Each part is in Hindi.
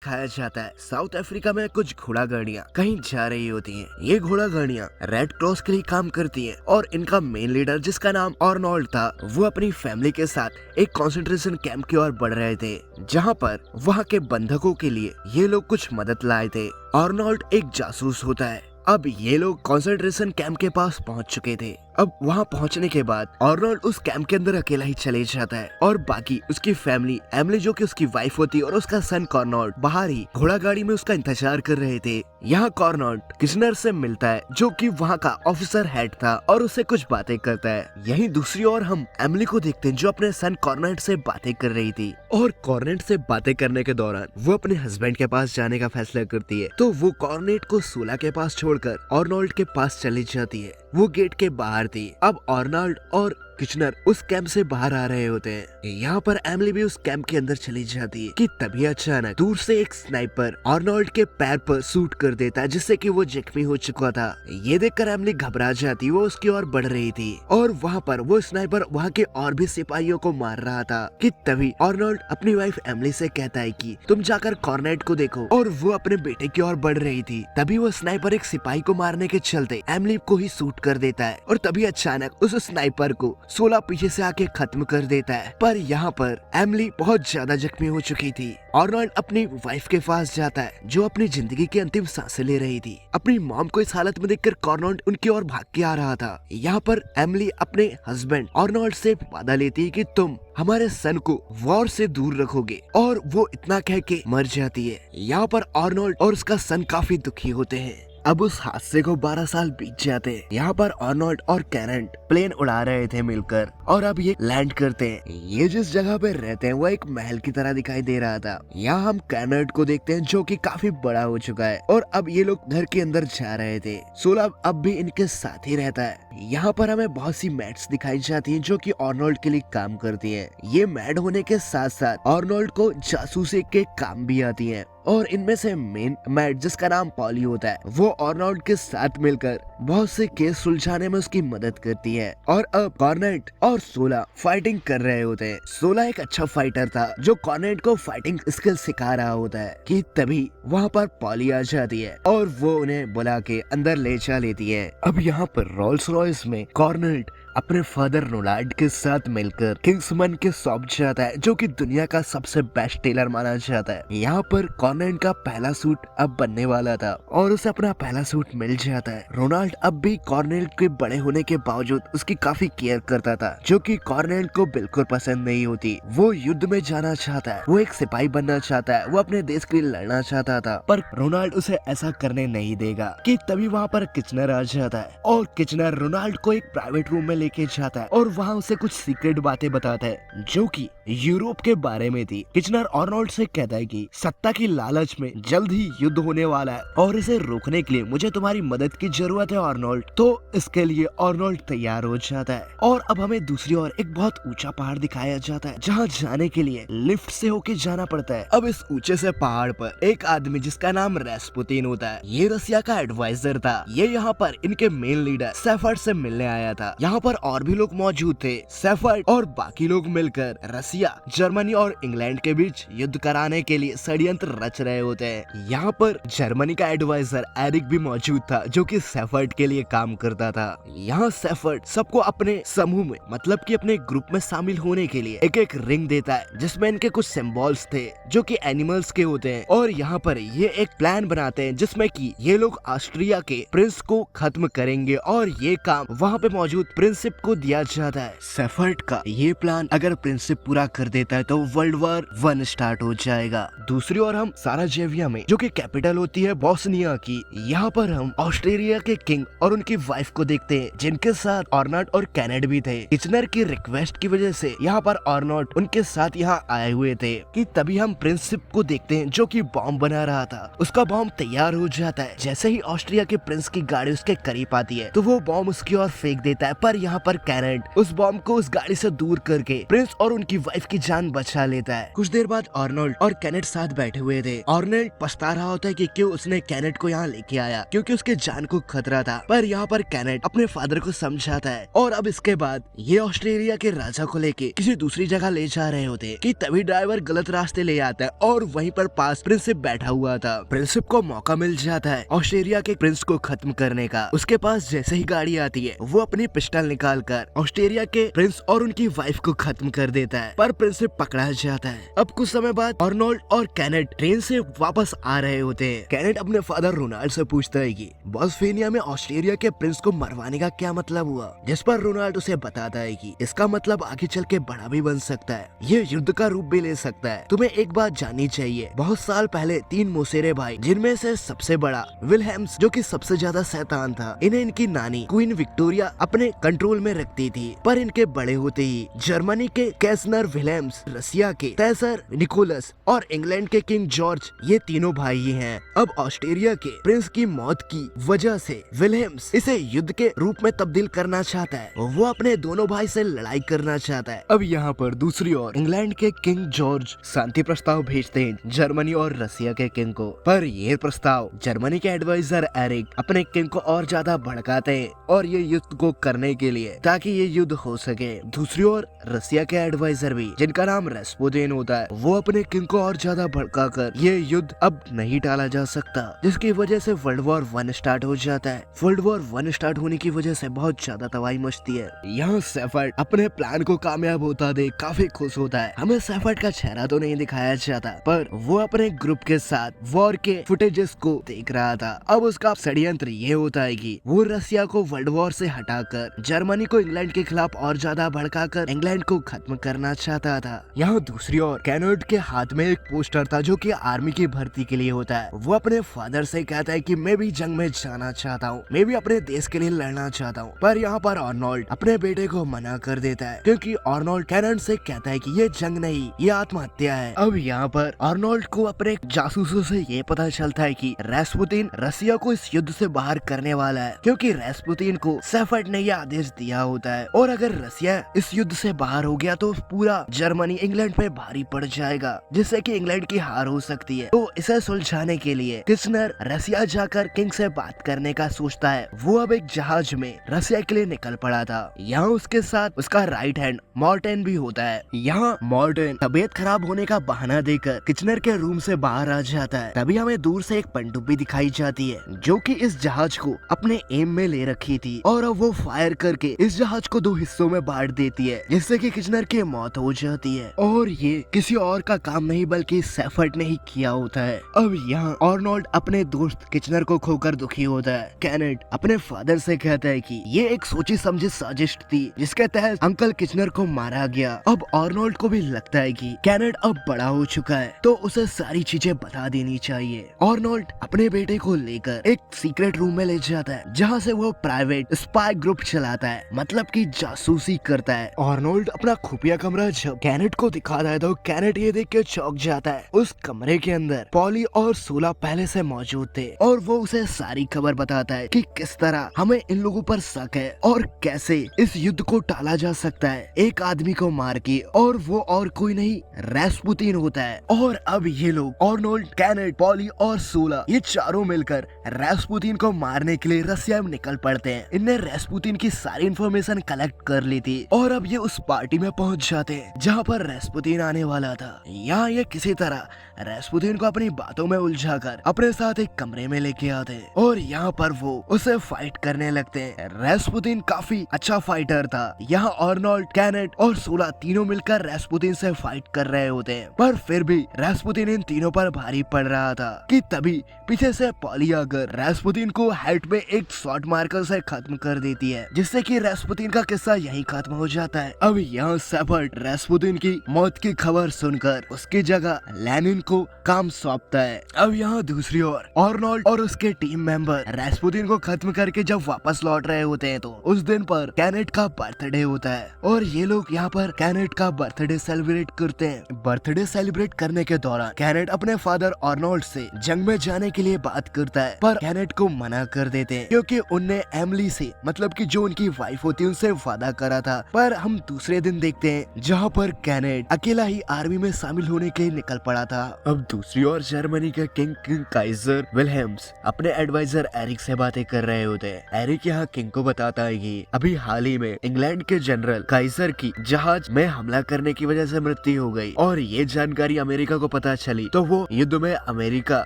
दिखाया जाता है साउथ अफ्रीका में कुछ घोड़ा गाड़ियाँ कहीं जा रही होती हैं। ये घोड़ा गाड़ियाँ रेड क्रॉस के लिए काम करती हैं और इनका मेन लीडर जिसका नाम आर्नोल्ड था वो अपनी फैमिली के साथ एक कंसंट्रेशन कैंप की ओर बढ़ रहे थे, जहाँ पर वहाँ के बंधकों के लिए ये लोग कुछ मदद लाए थे। आर्नोल्ड एक जासूस होता है। अब ये लोग कंसंट्रेशन कैंप के पास पहुंच चुके थे। अब वहां पहुंचने के बाद आर्नोल्ड उस कैंप के अंदर अकेला ही चले जाता है और बाकी उसकी फैमिली एमिली जो कि उसकी वाइफ होती है और उसका सन कॉर्नोल्ड बाहर ही घोड़ा गाड़ी में उसका इंतजार कर रहे थे। यहाँ कॉर्नोल्ड किचनर से मिलता है जो कि वहाँ का ऑफिसर हेड था और उससे कुछ बातें करता है। यहीं दूसरी ओर हम एमिली को देखते हैं जो अपने सन कॉर्नेट से बातें कर रही थी और कॉर्नेट से बातें करने के दौरान वो अपने हस्बैंड के पास जाने का फैसला करती है। तो वो कॉर्नेट को सोला के पास छोड़कर आर्नोल्ड के पास चली जाती है। वो गेट के बाहर थी। अब आर्नोल्ड और किचनर उस कैंप से बाहर आ रहे होते हैं। यहाँ पर एमिली भी उस कैंप के अंदर चली जाती है कि तभी अचानक दूर से एक स्नाइपर आर्नोल्ड के पैर पर शूट कर देता है जिससे कि वो जख्मी हो चुका था। ये देखकर एमिली घबरा जाती, वो उसकी ओर बढ़ रही थी और वहाँ पर वो स्नाइपर वहाँ के और भी सिपाहियों को मार रहा था कि तभी आर्नोल्ड अपनी वाइफ एमिली से कहता है कि तुम जाकर कॉर्नेट को देखो और वो अपने बेटे की ओर बढ़ रही थी। तभी वो स्नाइपर एक सिपाही को मारने के चलते एमिली को ही शूट कर देता है और तभी अचानक उस स्नाइपर को सोला पीछे से आके खत्म कर देता है। पर यहाँ पर एमिली बहुत ज्यादा जख्मी हो चुकी थी। आर्नोल्ड अपनी वाइफ के पास जाता है जो अपनी जिंदगी की अंतिम सांसें ले रही थी। अपनी मॉम को इस हालत में देखकर आर्नोल्ड उनकी ओर भाग के आ रहा था। यहाँ पर एमिली अपने हस्बैंड आर्नोल्ड से वादा लेती है कि तुम हमारे सन को वॉर से दूर रखोगे और वो इतना कह के मर जाती है। यहाँ पर आर्नोल्ड और उसका सन काफी दुखी होते हैं। अब उस हादसे को 12 साल बीत जाते हैं। यहाँ पर आर्नोल्ड और कैरेंट प्लेन उड़ा रहे थे मिलकर और अब ये लैंड करते हैं। ये जिस जगह पे रहते हैं वो एक महल की तरह दिखाई दे रहा था। यहाँ हम कैरेंट को देखते हैं जो कि काफी बड़ा हो चुका है और अब ये लोग घर के अंदर जा रहे थे। सोला अब भी इनके साथ ही रहता है। यहाँ पर हमें बहुत सी मैट्स दिखाई जाती हैं जो कि आर्नोल्ड के लिए काम करती हैं। ये मैड होने के साथ साथ आर्नोल्ड को जासूसी के काम भी आती हैं और इनमें से मेन मैड जिसका नाम पॉली होता है वो आर्नोल्ड के साथ मिलकर बहुत से केस सुलझाने में उसकी मदद करती है। और अब कॉर्नेट और सोला फाइटिंग कर रहे होते हैं। सोला एक अच्छा फाइटर था जो कॉर्नेट को फाइटिंग स्किल सिखा रहा होता है कि तभी वहाँ पर पॉली आ जाती है और वो उन्हें बुला के अंदर ले जा लेती है। अब यहाँ पर रोल्स रॉयस में कॉर्नेट अपने फादर रोनाल्ड के साथ मिलकर किंग्समैन के शॉप जाता है जो कि दुनिया का सबसे बेस्ट टेलर माना जाता है। यहाँ पर कॉर्नेट का पहला सूट अब बनने वाला था और उसे अपना पहला सूट मिल जाता है। रोनाल्ड अब भी कॉर्नेट के बड़े होने के बावजूद उसकी काफी केयर करता था जो कि कॉर्नेट को बिल्कुल पसंद नहीं होती। वो युद्ध में जाना चाहता है, वो एक सिपाही बनना चाहता है, वो अपने देश के लिए लड़ना चाहता था पर रोनाल्ड उसे ऐसा करने नहीं देगा कि तभी वहाँ पर किचनर आ जाता है और किचनर रोनाल्ड को एक प्राइवेट रूम में लेके जाता है और वहाँ उसे कुछ सीक्रेट बातें बताता है जो कि यूरोप के बारे में थी। किचनर आर्नोल्ड से कहता है कि सत्ता की लालच में जल्द ही युद्ध होने वाला है और इसे रोकने के लिए मुझे तुम्हारी मदद की जरूरत है आर्नोल्ड। तो इसके लिए आर्नोल्ड तैयार हो जाता है और अब हमें दूसरी ओर एक बहुत ऊंचा पहाड़ दिखाया जाता है जहाँ जाने के लिए लिफ्ट से होके जाना पड़ता है। अब इस ऊंचे से पहाड़ पर एक आदमी जिसका नाम रेस्पुतिन होता है, ये रसिया का एडवाइजर था। ये यहाँ पर इनके मेन लीडर सेफर्ड से मिलने आया था। यहाँ पर और भी लोग मौजूद थे। सेफर्ड और बाकी लोग मिलकर रसिया, जर्मनी और इंग्लैंड के बीच युद्ध कराने के लिए षड्यंत्र रच रहे होते हैं। यहाँ पर जर्मनी का एडवाइजर एरिक भी मौजूद था जो कि सेफर्ड के लिए काम करता था। यहाँ सेफर्ड सबको अपने समूह में मतलब कि अपने ग्रुप में शामिल होने के लिए एक एक रिंग देता है जिसमें इनके कुछ सिंबल्स थे जो कि एनिमल्स के होते हैं और यहाँ पर ये एक प्लान बनाते हैं जिसमें कि ये लोग ऑस्ट्रिया के प्रिंस को खत्म करेंगे और ये काम वहाँ पे मौजूद प्रिंसिप को दिया जाता है। सेफर्ड का ये प्लान अगर प्रिंसिप पूरा कर देता है तो वर्ल्ड वॉर 1 स्टार्ट हो जाएगा। दूसरी ओर हम साराजेविया में जो कि कैपिटल होती है बोस्निया की, यहाँ पर हम ऑस्ट्रेलिया के किंग और उनकी वाइफ को देखते हैं जिनके साथ आर्नोल्ड और कैनेड भी थे। किचनर की रिक्वेस्ट की वजह से यहाँ पर आर्नोल्ड उनके साथ यहाँ आए हुए थे कि तभी हम प्रिंसिप को देखते हैं जो कि बॉम्ब बना रहा था। उसका बॉम्ब तैयार हो जाता है। जैसे ही ऑस्ट्रिया के प्रिंस की गाड़ी उसके करीब आती है तो वो बॉम्ब उसकी ओर फेंक देता है पर यहाँ यहाँ पर कैनेट उस बॉम्ब को उस गाड़ी से दूर करके प्रिंस और उनकी वाइफ की जान बचा लेता है। कुछ देर बाद आर्नोल्ड और कैनेट साथ बैठे हुए थे। आर्नोल्ड पछता रहा होता है कि क्यों उसने कैनेट को यहाँ लेके आया, क्योंकि उसके जान को खतरा था। पर यहाँ पर कैनेट अपने फादर को समझाता है और अब इसके बाद ये ऑस्ट्रेलिया के राजा को लेके किसी दूसरी जगह ले जा रहे होते कि तभी ड्राइवर गलत रास्ते ले आता है और वहीं पर पास प्रिंसिप बैठा हुआ था। प्रिंसिप को मौका मिल जाता है ऑस्ट्रेलिया के प्रिंस को खत्म करने का। उसके पास जैसे ही गाड़ी आती है वो अपनी पिस्टल निकाल कर ऑस्ट्रेलिया के प्रिंस और उनकी वाइफ को खत्म कर देता है, पर प्रिंसिप पकड़ा जाता है। अब कुछ समय बाद आर्नोल्ड और कैनेट ट्रेन से वापस आ रहे होते हैं। कैनेट अपने फादर रोनाल्ड से पूछता है कि बॉस्फेनिया में ऑस्ट्रेलिया के प्रिंस को मरवाने का क्या मतलब हुआ, जिस पर रोनाल्ड उसे बताता है कि इसका मतलब आगे चल के बड़ा भी बन सकता है, ये युद्ध का रूप भी ले सकता है। तुम्हें एक बात जाननी चाहिए, बहुत साल पहले 3 मौसेरे भाई, जिनमें से सबसे बड़ा विलहेम्स जो कि सबसे ज्यादा शैतान था, इन्हें इनकी नानी क्वीन विक्टोरिया अपने कंट्रोल में रखती थी। पर इनके बड़े होते ही जर्मनी के कैसनर विलहेम्स, रसिया के कैसर निकोलस और इंग्लैंड के किंग जॉर्ज, ये तीनों भाई ही हैं। अब ऑस्ट्रेलिया के प्रिंस की मौत की वजह से विलहेम्स इसे युद्ध के रूप में तब्दील करना चाहता है। वो अपने दोनों भाई से लड़ाई करना चाहता है। अब यहाँ पर दूसरी ओर इंग्लैंड के किंग जॉर्ज शांति प्रस्ताव भेजते हैं जर्मनी और रसिया के किंग को, पर ये प्रस्ताव जर्मनी के एडवाइजर एरिक अपने किंग को और ज्यादा भड़काते हैं और ये युद्ध को करने के लिए ताकि ये युद्ध हो सके। दूसरी ओर रसिया के एडवाइजर भी, जिनका नाम रेस्पुतिन होता है, वो अपने किंग को और ज्यादा भड़काकर ये युद्ध अब नहीं टाला जा सकता, जिसकी वजह से वर्ल्ड वॉर 1 स्टार्ट हो जाता है। वर्ल्ड वॉर 1 स्टार्ट होने की वजह से बहुत ज्यादा तबाही मचती है। यहाँ सेफर्ड अपने प्लान को कामयाब होता देख काफी खुश होता है। हमें सेफर्ड का चेहरा तो नहीं दिखाया जाता, पर वो अपने ग्रुप के साथ वॉर के फुटेजेस को देख रहा था। अब उसका षड्यंत्र ये होता है कि वो रसिया को वर्ल्ड वॉर से हटाकर जर्मनी को इंग्लैंड के खिलाफ और ज्यादा भड़काकर इंग्लैंड को खत्म करना चाहता था। यहाँ दूसरी ओर कैनेट के हाथ में एक पोस्टर था जो कि आर्मी की भर्ती के लिए होता है। वो अपने फादर से कहता है कि मैं भी जंग में जाना चाहता हूँ, मैं भी अपने देश के लिए लड़ना चाहता हूँ। पर यहाँ पर आर्नोल्ड अपने बेटे को मना कर देता है, क्योंकि आर्नोल्ड कैनेट से कहता है कि ये जंग नहीं, ये आत्महत्या है। अब यहाँ पर आर्नोल्ड को अपने जासूसों से ये पता चलता है कि रेस्पुतिन रसिया को इस युद्ध से बाहर करने वाला है, क्योंकि रेस्पुतिन को सेफर्ड ने यह आदेश दिया होता है। और अगर रसिया इस युद्ध से बाहर हो गया तो पूरा जर्मनी इंग्लैंड पे भारी पड़ जाएगा, जिससे कि इंग्लैंड की हार हो सकती है। तो इसे सुलझाने के लिए किचनर रसिया जाकर किंग से बात करने का सोचता है। वो अब एक जहाज में रसिया के लिए निकल पड़ा था। यहाँ उसके साथ उसका राइट हैंड मॉर्टेन भी होता है। यहाँ मॉर्टेन तबीयत खराब होने का बहाना देकर किचनर के रूम से बाहर आ जाता है। तभी हमें दूर से एक पनडुब्बी दिखाई जाती है जो कि इस जहाज को अपने एम में ले रखी थी, और अब वो फायर करके इस जहाज को 2 हिस्सों में बांट देती है, जिससे कि किचनर की मौत हो जाती है। और ये किसी और का काम नहीं बल्कि सेफर्ड ने ही किया होता है। अब यहाँ आर्नोल्ड अपने दोस्त किचनर को खोकर दुखी होता है। कैनेट अपने फादर से कहता है कि ये एक सोची समझी साजिश थी जिसके तहत अंकल किचनर को मारा गया। अब आर्नोल्ड को भी लगता है कि कैनेट अब बड़ा हो चुका है, तो उसे सारी चीजें बता देनी चाहिए। आर्नोल्ड अपने बेटे को लेकर एक सीक्रेट रूम में ले जाता है, जहाँ से वो प्राइवेट स्पाई ग्रुप चलाता है, मतलब कि जासूसी करता है। आर्नोल्ड अपना खुफिया कमरा जब कैनेट को दिखाता है तो कैनेट ये देख के चौंक जाता है। उस कमरे के अंदर पॉली और सोला पहले से मौजूद थे, और वो उसे सारी खबर बताता है कि किस तरह हमें इन लोगों पर शक है और कैसे इस युद्ध को टाला जा सकता है एक आदमी को मार के, और वो और कोई नहीं रेस्पुतिन होता है। और अब ये लोग आर्नोल्ड, कैनेट, पॉली और सोला, ये चारों मिलकर रेस्पुतिन को मारने के लिए रसिया में निकल पड़ते हैं। इनने रेस्पुतिन की सारी इन्फॉर्मेशन कलेक्ट कर ली थी, और अब ये उस पार्टी में पहुंच जाते हैं जहाँ पर रेस्पुतिन आने वाला था। यहाँ ये किसी तरह रेस्पुतिन को अपनी बातों में उलझाकर अपने साथ एक कमरे में लेके आते हैं, और यहाँ पर वो उसे फाइट करने लगते हैं। रेस्पुतिन काफी अच्छा फाइटर था। यहाँ आर्नोल्ड, कैनेट और सोला तीनों मिलकर रेस्पुतिन से फाइट कर रहे होते हैं, पर फिर भी रेस्पुतिन इन तीनों पर भारी पड़ रहा था कि तभी पीछे से पॉली आकर रेस्पुतिन को हेड में एक शॉट मारकर उसे खत्म कर देती है, जिससे कि रेस्पुतिन का किस्सा यहीं खत्म हो जाता है। अब यहाँ सेफर्ड रेस्पुतिन की मौत की खबर सुनकर उसकी जगह लेनिन को काम सौंपता है। अब यहाँ दूसरी ओर आर्नोल्ड और उसके टीम मेंबर रेस्पुतिन को खत्म करके जब वापस लौट रहे होते हैं तो उस दिन पर कैनेट का बर्थडे होता है, और ये लोग यहाँ पर कैनेट का बर्थडे सेलिब्रेट करते हैं। बर्थडे सेलिब्रेट करने के दौरान कैनेट अपने फादर आर्नोल्ड से जंग में जाने के लिए बात करता है, पर कैनेट को मना कर देते हैं, क्योंकि उनने एमिली से, मतलब कि जो उनकी वाइफ होती है उनसे वादा करा था। पर हम दूसरे दिन देखते हैं जहाँ पर कैनेट अकेला ही आर्मी में शामिल होने के लिए निकल पड़ा था। अब दूसरी ओर जर्मनी के किंग काइजर विल्हेम्स अपने एडवाइजर एरिक से बातें कर रहे होते हैं। एरिक यहाँ किंग को बताता है कि अभी हाल ही में इंग्लैंड के जनरल काइजर की जहाज में हमला करने की वजह से मृत्यु हो गई और ये जानकारी अमेरिका को पता चली तो वो युद्ध में अमेरिका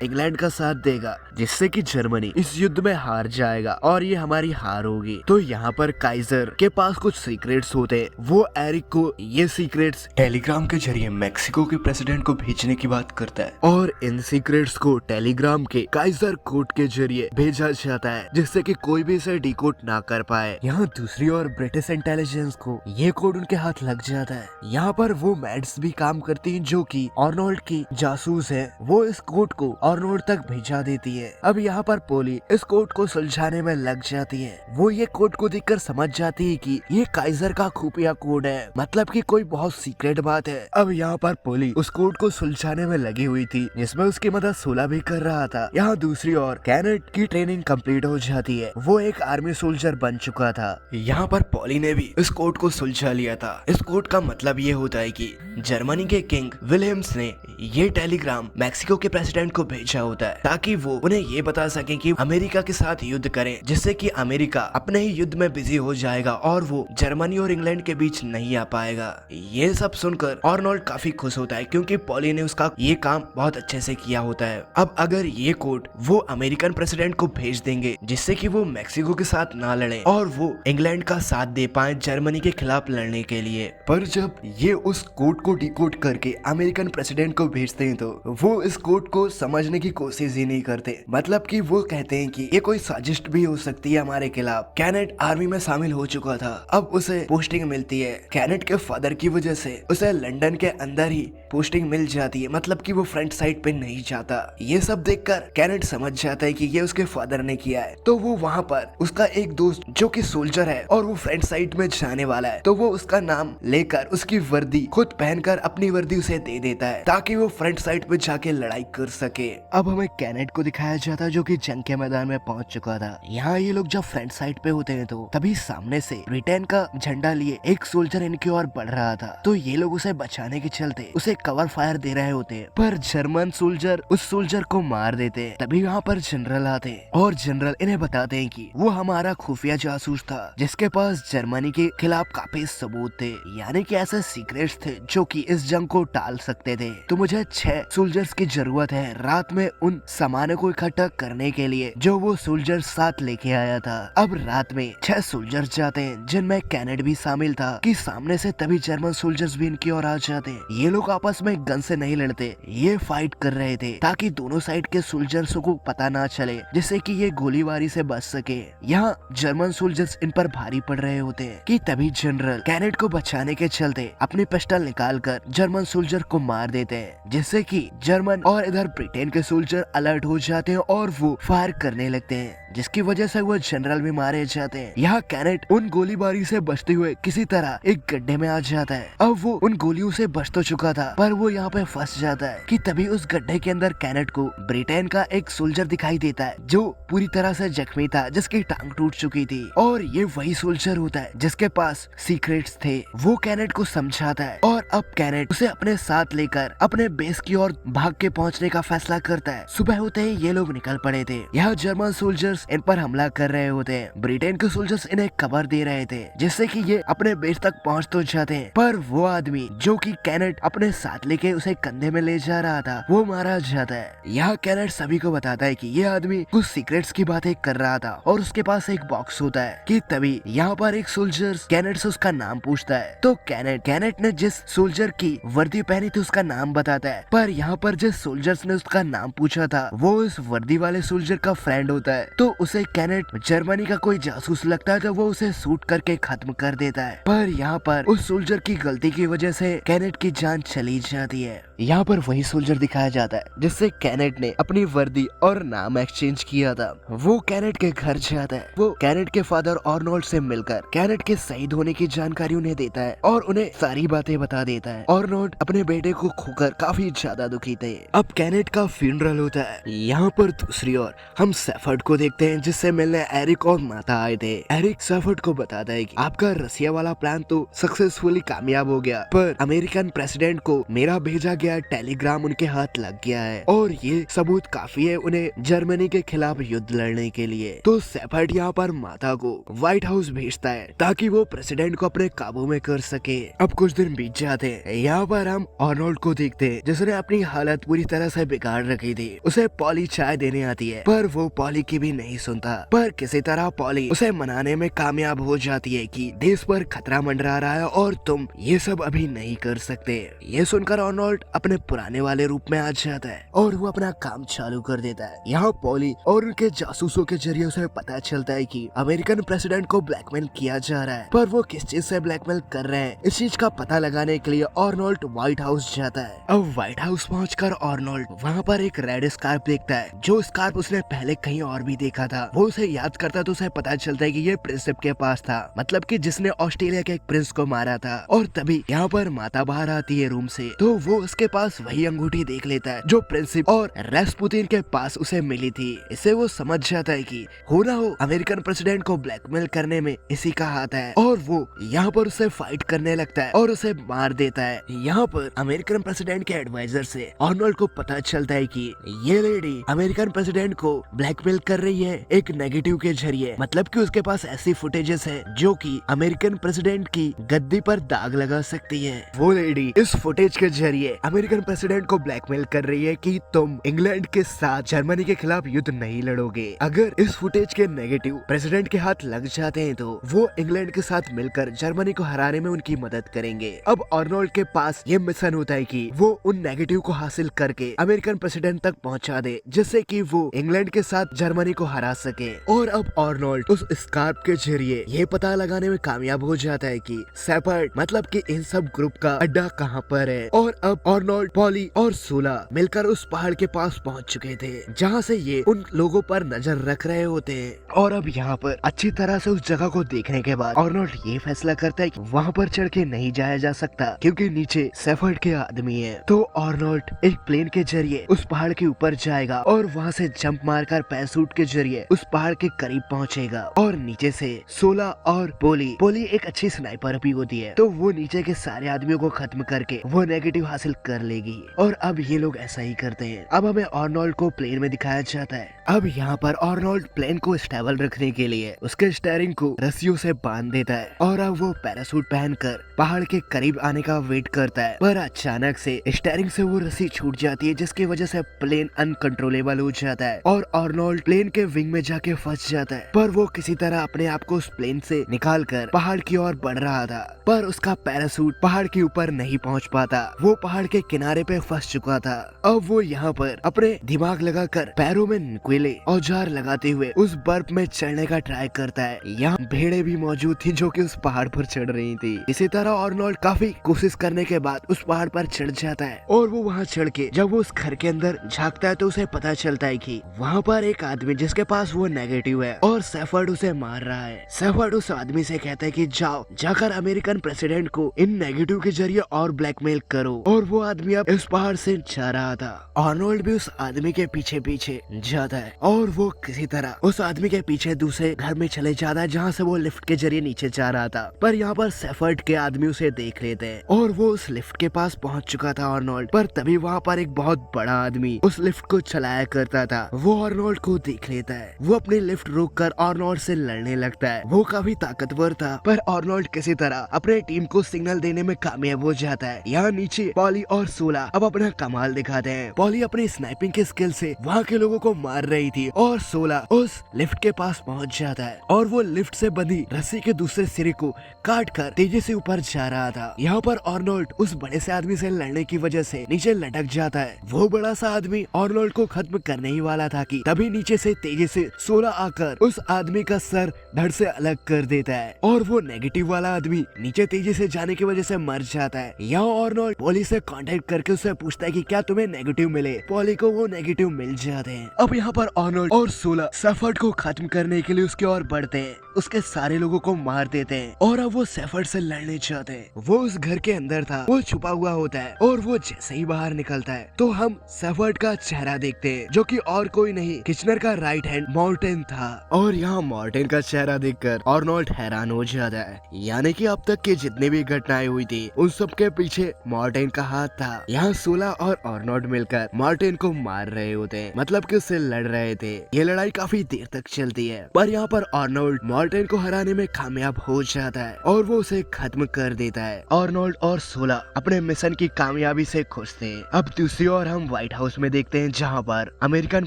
इंग्लैंड का साथ देगा, जिससे कि जर्मनी इस युद्ध में हार जाएगा और ये हमारी हार होगी। तो यहाँ पर काइजर के पास कुछ सीक्रेट्स होते हैं। वो एरिक को ये सीक्रेट्स टेलीग्राम के जरिए मेक्सिको के प्रेसिडेंट को भेजने की बात करता है और इन सीक्रेट्स को टेलीग्राम के काइजर कोड के जरिए भेजा जाता है, जिससे कि कोई भी इसे डिकोड ना कर पाए। यहाँ दूसरी ओर ब्रिटिश इंटेलिजेंस को ये कोड उनके हाथ लग जाता है। यहाँ पर वो मैड्स भी काम करती हैं जो कि आर्नोल्ड की जासूस है। वो इस कोड को आर्नोल्ड तक भेजा देती है। अब यहाँ पर पोली इस कोड को सुलझाने में लग जाती है। वो ये कोड को देखकर समझ जाती है कि ये काइजर का खुफिया कोड है, मतलब कि कोई बहुत सीक्रेट बात है। अब यहाँ पर पोली उस कोड को सुलझाने में लगी हुई थी, जिसमें उसकी मदद सोला भी कर रहा था। यहाँ दूसरी ओर कैनेट की ट्रेनिंग कंप्लीट हो जाती है। वो एक आर्मी सोल्जर बन चुका था। यहाँ पर पॉली ने भी इस कोड को सुलझा लिया था। इस कोड का मतलब ये होता है कि जर्मनी के किंग विलियम्स ने ये टेलीग्राम मैक्सिको के प्रेसिडेंट को भेजा होता है ताकि वो उन्हें ये बता सके कि अमेरिका के साथ युद्ध करें, जिससे कि अमेरिका अपने ही युद्ध में बिजी हो जाएगा और वो जर्मनी और इंग्लैंड के बीच नहीं आ पाएगा। ये सब सुनकर आर्नोल्ड काफी खुश होता है क्योंकि पॉली ने उसका ये काम बहुत अच्छे से किया होता है। अब अगर ये कोड वो अमेरिकन प्रेसिडेंट को भेज देंगे, जिससे कि वो मैक्सिको के साथ ना लड़े और वो इंग्लैंड का साथ दे पाए जर्मनी के खिलाफ लड़ने के लिए। पर जब ये उस कोड को डिकोड करके अमेरिकन प्रेसिडेंट को भेजते हैं तो वो इस कोड को समझने की कोशिश ही नहीं करते। मतलब कि वो कहते हैं कि ये कोई साजिश भी हो सकती है हमारे खिलाफ। कैनेट आर्मी में शामिल हो चुका था, अब उसे पोस्टिंग मिलती है। कैनेट के फादर की वजह से उसे लंदन के अंदर ही पोस्टिंग मिल जाती है, मतलब कि वो फ्रंट साइड पे नहीं जाता। ये सब देखकर कैनेट समझ जाता है कि ये उसके फादर ने किया है। तो वो वहाँ पर उसका एक दोस्त जो कि सोल्जर है और वो फ्रंट साइड में जाने वाला है, तो वो उसका नाम लेकर उसकी वर्दी खुद पहनकर अपनी वर्दी उसे दे देता है ताकि वो फ्रंट साइड पे जाके लड़ाई कर सके। अब हमें कैनेट को दिखाया जाता है जो कि जंग के मैदान में पहुंच चुका था। यहाँ ये लोग जब फ्रंट साइड पे होते हैं तो तभी सामने से ब्रिटेन का झंडा लिए एक सोल्जर इनकी ओर बढ़ रहा था। तो ये लोग उसे बचाने के चलते उसे कवर फायर दे रहे होते हैं, पर जर्मन सोल्जर उस सोल्जर को मार देते हैं। तभी यहाँ पर जनरल आते हैं और जनरल इन्हें बताते हैं कि वो हमारा खुफिया जासूस था जिसके पास जर्मनी के खिलाफ काफी सबूत थे, यानी कि ऐसे सीक्रेट्स थे जो कि इस जंग को टाल सकते थे। तो मुझे 6 सोल्जर्स की जरूरत है रात में उन सामानों को इकट्ठा करने के लिए जो वो सोल्जर साथ लेके आया था। अब रात में 6 सोल्जर्स जाते हैं जिनमें कैनेट भी शामिल था कि सामने से तभी जर्मन सोल्जर्स भी इनकी ओर आ जाते हैं। ये लोग आपस में गन से नहीं लड़ते, ये फाइट कर रहे थे ताकि दोनों साइड के सोल्जर्स को पता ना चले, जिससे कि ये गोलीबारी से बच सके। यहाँ जर्मन सोल्जर्स इन पर भारी पड़ रहे होते हैं कि तभी जनरल कैनेट को बचाने के चलते अपनी पिस्टल निकालकर जर्मन सोल्जर को मार देते हैं, जिससे कि जर्मन और इधर ब्रिटेन के सोल्जर अलर्ट हो जाते हैं और वो फायर करने लगते हैं, जिसकी वजह से वो जनरल भी मारे जाते हैं। यहाँ कैनेट उन गोलीबारी से बचते हुए किसी तरह एक गड्ढे में आ जाता है। अब वो उन गोलियों से बच तो चुका था पर वो यहाँ पे फंस जाता है कि तभी उस गड्ढे के अंदर कैनेट को ब्रिटेन का एक सोल्जर दिखाई देता है जो पूरी तरह से जख्मी था, जिसकी टांग टूट चुकी थी। और ये वही सोल्जर होता है जिसके पास सीक्रेट्स थे। वो कैनेट को समझाता है और अब कैनेट उसे अपने साथ लेकर अपने बेस की ओर भाग के पहुँचने का फैसला करता है। सुबह होते ही ये लोग निकल पड़े थे। यहाँ जर्मन सोल्जर्स इन पर हमला कर रहे होते हैं। ब्रिटेन के सोल्जर्स इन्हें कवर दे रहे थे जिससे कि ये अपने बेस तक पहुंच तो जाते हैं, पर वो आदमी जो कि कैनेट अपने साथ लेके उसे कंधे में ले जा रहा था वो मारा जाता है। यहाँ कैनेट सभी को बताता है कि ये आदमी कुछ सीक्रेट्स की बातें कर रहा था और उसके पास एक बॉक्स होता है कि तभी यहाँ पर एक सोल्जर कैनेट से उसका नाम पूछता है। तो कैनेट ने जिस सोल्जर की वर्दी पहनी थी उसका नाम बताता है, पर यहाँ पर जिस सोल्जर्स ने उसका नाम पूछा था वो उस वर्दी वाले सोल्जर का फ्रेंड होता है। तो उसे कैनेट जर्मनी का कोई जासूस लगता है तो वो उसे शूट करके खत्म कर देता है। पर यहाँ पर उस सोल्जर की गलती की वजह से कैनेट की जान चली जाती है। यहाँ पर वही सोल्जर दिखाया जाता है जिससे कैनेट ने अपनी वर्दी और नाम एक्सचेंज किया था। वो कैनेट के घर जाता है। वो कैनेट के फादर आर्नोल्ड से मिलकर कैनेट के शहीद होने की जानकारी उन्हें देता है और उन्हें सारी बातें बता देता है। आर्नोल्ड अपने बेटे को खोकर काफी ज्यादा दुखी थे। अब कैनेट का फ्यूनरल होता है। यहाँ पर दूसरी ओर हम सेफर्ड को देखते हैं जिससे मिलने एरिक और माता आए थे। एरिक सेफर्ड को बताता है कि आपका रसिया वाला प्लान तो सक्सेसफुली कामयाब हो गया, पर अमेरिकन प्रेसिडेंट को मेरा भेजा गया टेलीग्राम उनके हाथ लग गया है और ये सबूत काफी है उन्हें जर्मनी के खिलाफ युद्ध लड़ने के लिए। तो सेफर्ड यहाँ पर माता को व्हाइट हाउस भेजता है ताकि वो प्रेसिडेंट को अपने काबू में कर सके। अब कुछ दिन बीत जाते हैं। यहाँ पर हम आर्नोल्ड को देखते हैं जिसने अपनी हालत पूरी तरह से बिगाड़ रखी थी। उसे पॉली चाय देने आती है पर वो पॉली की भी नहीं सुनता, पर किसी तरह पॉली उसे मनाने में कामयाब हो जाती है कि देश पर खतरा मंडरा रहा है और तुम ये सब अभी नहीं कर सकते। ये सुनकर आर्नोल्ड अपने पुराने वाले रूप में आ जाता है और वो अपना काम चालू कर देता है। यहाँ पॉली और उनके जासूसों के जरिए उसे पता चलता है कि अमेरिकन प्रेसिडेंट को ब्लैकमेल किया जा रहा है, पर वो किस चीज से ब्लैकमेल कर रहे हैं इस चीज का पता लगाने के लिए आर्नोल्ड व्हाइट हाउस जाता है। अब व्हाइट हाउस पहुंचकर आर्नोल्ड वहाँ पर एक रेड स्कार्फ देखता है जो स्कार्फ उसने पहले कहीं और भी देखा था। वो उसे याद करता तो उसे पता चलता है कि ये प्रिंसिप के पास था, मतलब कि जिसने ऑस्ट्रेलिया के एक प्रिंस को मारा था। और तभी यहाँ पर माता बाहर आती है रूम से, तो वो उसके पास वही अंगूठी देख लेता है जो प्रिंसिप और रेस्पुतिन के पास उसे मिली थी। इससे वो समझ जाता है कि हो ना हो अमेरिकन प्रेसिडेंट को ब्लैकमेल करने में इसी का हाथ है और वो यहाँ पर उसे फाइट करने लगता है और उसे मार देता है। यहाँ पर अमेरिकन प्रेसिडेंट के एडवाइजर से आर्नोल्ड को पता चलता है कि ये लेडी अमेरिकन प्रेसिडेंट को ब्लैकमेल कर रही है एक नेगेटिव के जरिए, मतलब कि उसके पास ऐसी फुटेजेस है जो कि अमेरिकन प्रेसिडेंट की गद्दी पर दाग लगा सकती है। वो लेडी इस फुटेज के जरिए अमेरिकन प्रेसिडेंट को ब्लैकमेल कर रही है कि तुम इंग्लैंड के साथ जर्मनी के खिलाफ युद्ध नहीं लड़ोगे। अगर इस फुटेज के नेगेटिव प्रेसिडेंट के हाथ लग जाते हैं तो वो इंग्लैंड के साथ मिलकर जर्मनी को हराने में उनकी मदद करेंगे। अब आर्नोल्ड के पास ये मिशन होता है कि वो उन नेगेटिव को हासिल करके अमेरिकन प्रेसिडेंट तक पहुंचा दे जिससे कि वो इंग्लैंड के साथ जर्मनी को हरा सके। और अब आर्नोल्ड उस स्कार्फ के जरिए ये पता लगाने में कामयाब हो जाता है कि सेफर्ड मतलब कि इन सब ग्रुप का अड्डा कहाँ पर है। और अब आर्नोल्ड, पॉली और सोला मिलकर उस पहाड़ के पास पहुंच चुके थे जहाँ से ये उन लोगों पर नजर रख रहे होते हैं। और अब यहाँ पर अच्छी तरह से उस जगह को देखने के बाद आर्नोल्ड ये फैसला करता है कि वहाँ पर चढ़ के नहीं जाया जा सकता क्योंकि नीचे सेफर्ड के आदमी है। तो आर्नोल्ड एक प्लेन के जरिए उस पहाड़ के ऊपर जाएगा और वहाँ से जंप मारकर पैराशूट के जरिए उस पहाड़ के करीब पहुँचेगा। और नीचे से सोला और पोली एक अच्छी स्नाइपर भी होती है, तो वो नीचे के सारे आदमियों को खत्म करके वो नेगेटिव हासिल कर लेगी। और अब ये लोग ऐसा ही करते हैं। अब हमें आर्नोल्ड को प्लेन में दिखाया जाता है। अब यहाँ पर आर्नोल्ड प्लेन को स्टेबल रखने के लिए उसके स्टीयरिंग को रस्सियों से बांध देता है और अब वो पैराशूट पहनकर पहाड़ के करीब आने का वेट करता है, पर अचानक से स्टीयरिंग से वो रस्सी छूट जाती है जिसकी वजह से प्लेन अनकंट्रोलेबल हो जाता है और आर्नोल्ड प्लेन के विंग में जाके फंस जाता है। पर वो किसी तरह अपने आप को उस प्लेन से निकालकर पहाड़ की ओर बढ़ रहा था, पर उसका पैराशूट पहाड़ के ऊपर नहीं पहुंच पाता। वो पहाड़ के किनारे पे फंस चुका था। अब वो यहाँ पर अपने दिमाग लगाकर पैरों में नुकीले औजार लगाते हुए उस बर्फ में चढ़ने का ट्राई करता है। यहाँ भेड़ें भी मौजूद थी जो कि उस पहाड़ पर चढ़ रही थी। इसी तरह आर्नोल्ड काफी कोशिश करने के बाद उस पहाड़ पर चढ़ जाता है और वो वहाँ चढ़ के जब वो उस घर के अंदर झांकता है तो उसे पता चलता है कि वहाँ पर एक आदमी जिसके पास वो नेगेटिव है और सेफर्ड उसे मार रहा है। सेफर्ड उस आदमी से कहता है कि जाओ जाकर अमेरिकन प्रेसिडेंट को इन नेगेटिव के जरिए और ब्लैकमेल करो। और वो आदमी अब इस पहाड़ से जा रहा था। आर्नोल्ड भी उस आदमी के पीछे पीछे जाता है और वो किसी तरह उस आदमी के पीछे दूसरे घर में चले जाता है जहाँ से वो लिफ्ट के जरिए नीचे जा रहा था। पर यहाँ पर सेफर्ड के आदमी उसे देख लेते हैं और वो उस लिफ्ट के पास पहुँच चुका था आर्नोल्ड, पर तभी वहाँ पर एक बहुत बड़ा आदमी उस लिफ्ट को चलाया करता था। वो आर्नोल्ड को देख लेता है। वो अपनी लिफ्ट रोक कर आर्नोल्ड से लड़ने लगता है। वो काफी ताकतवर था, पर आर्नोल्ड किसी तरह अपने टीम को सिग्नल देने में कामयाब हो जाता है। यहाँ नीचे पॉली और सोला अब अपना कमाल दिखाते हैं। पॉली अपनी स्नाइपिंग के स्किल से वहाँ के लोगों को मार रही थी और सोला उस लिफ्ट के पास पहुँच जाता है और वो लिफ्ट से बंधी रस्सी के दूसरे सिरे को काट कर तेजी से ऊपर जा रहा था। यहाँ पर आर्नोल्ड उस बड़े से आदमी से लड़ने की वजह से नीचे लटक जाता है। वो बड़ा सा आदमी आर्नोल्ड को खत्म करने ही वाला था कि तभी नीचे से तेजी से सोला आकर उस आदमी का सर धड़ से अलग कर देता है और वो नेगेटिव वाला आदमी नीचे तेजी से जाने की वजह से मर जाता है। यहाँ आर्नोल्ड पॉली से कांटेक्ट करके उससे पूछता है कि क्या तुम्हें नेगेटिव मिले। पॉली को वो नेगेटिव मिल जाते हैं। अब यहाँ पर आर्नोल्ड और सोला सेफर्ड को खत्म करने के लिए उसकी ओर बढ़ते हैं, उसके सारे लोगों को मार देते हैं और अब वो सेफर्ड से लड़ने चाहते हैं। वो उस घर के अंदर था, वो छुपा हुआ होता है और वो जैसे ही बाहर निकलता है तो हम सेफर्ड का चेहरा देखते हैं जो कि और कोई नहीं किचनर का राइट हैंड एजेंट मॉर्टेन था। और यहाँ मॉर्टेन का चेहरा देखकर आर्नोल्ड हैरान हो जाता है, यानी कि अब तक की जितनी भी घटनाएं हुई थी उन सब के पीछे मॉर्टेन का हाथ था। यहाँ सोला और आर्नोल्ड मिलकर मॉर्टेन को मार रहे होते हैं, मतलब कि उससे लड़ रहे थे। ये लड़ाई काफी देर तक चलती है, पर यहाँ पर आर्नोल्ड मॉर्टेन को हराने में कामयाब हो जाता है और वो उसे खत्म कर देता है। आर्नोल्ड और सोला अपने मिशन की कामयाबी से खुश थे। अब दूसरी ओर हम व्हाइट हाउस में देखते हैं, जहाँ पर अमेरिकन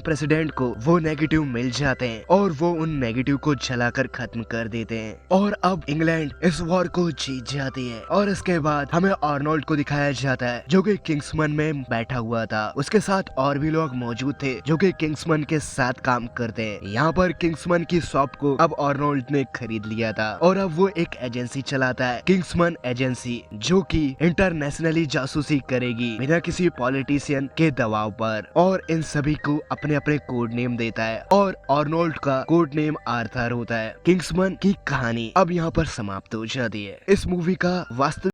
प्रेसिडेंट को वो नेगेटिव मिल जाते हैं और वो उन नेगेटिव को जलाकर खत्म कर देते हैं। और अब इंग्लैंड इस वॉर को जीत जाती है। और इसके बाद हमें आर्नोल्ड को दिखाया जाता है जो कि किंग्समैन में बैठा हुआ था। उसके साथ और भी लोग मौजूद थे जो कि किंग्समैन के साथ काम करते हैं। यहाँ पर किंग्समैन की शॉप को अब आर्नोल्ड ने खरीद लिया था और अब वो एक एजेंसी चलाता है, किंग्समैन एजेंसी, जो कि इंटरनेशनली जासूसी करेगी बिना किसी पॉलिटिशियन के दबाव पर। और इन सभी को अपने अपने कोड नेम देता है और आर्नोल्ड का कोड नेम आर्थर होता है। किंग्समैन की कहानी अब यहाँ पर समाप्त हो जाती है। इस मूवी का वास्तविक